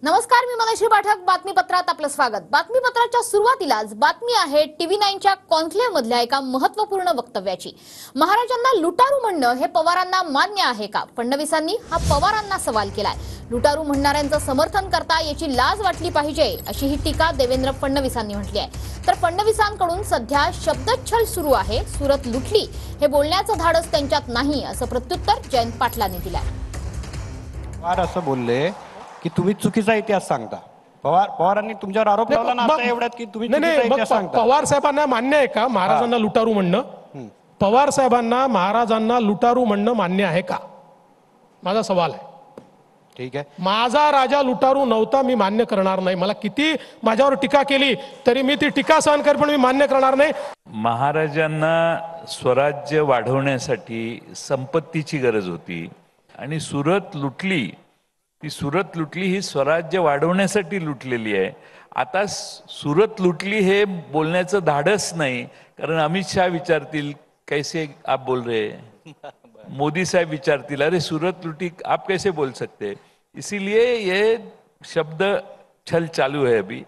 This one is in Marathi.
नमस्कार, मी मनश्री पाठक. बातमीपत्रात आपलं स्वागत. बातमीपत्राच्या सुरुवातीलाच बातमी आहे TV9च्या कॉन्क्लेव्ह मधल्या एका महत्त्वपूर्ण वक्तव्याची. महाराजांना लुटारू म्हणणं हे पवारांना मान्य आहे का? फडणवीसांनी हा पवारांना सवाल केलाय. लुटारू म्हणणाऱ्यांचं समर्थन करता याची लाज वाटली पाहिजे, अशी ही टीका देवेंद्र फडणवीसांनी म्हटली आहे. तर फडणवीसांकडून सध्या शब्दच्छल सुरू आहे. सुरत लुटली हे बोलण्याचं धाडस त्यांच्यात नाही, असं प्रत्युत्तर जयंत पाटलांनी दिलंय. पवार असं बोलले की तुम्ही चुकीचा इतिहास सांगता. पवारांनी तुमच्यावर आरोप लावला ना आता एवढ्यात की तुम्ही चुकीचा इतिहास सांगता. पवार साहेबांना मान्य आहे का महाराजांना लुटारू म्हणणं? पवार साहेबांना महाराजांना लुटारू म्हणणं मान्य आहे का? माझा सवाल आहे. ठीक आहे, माझा राजा लुटारू नव्हता, मी मान्य करणार नाही. मला किती माझ्यावर टीका केली तरी मी ती टीका सहन कर, पण मी मान्य करणार नाही. महाराजांना स्वराज्य वाढवण्यासाठी संपत्तीची गरज होती आणि सुरत लुटली. ती सुरत लुटली ही स्वराज्य वाढवण्यासाठी लुटलेली आहे. आता सुरत लुटली हे बोलण्याचं धाडस नाही, कारण अमित शहा विचारतील कैसे आप बोल रहे, मोदी साहब विचारतील अरे सूरत लुटी आप कैसे बोल सकते. इसीलिए ये शब्द छल चालू है अभी.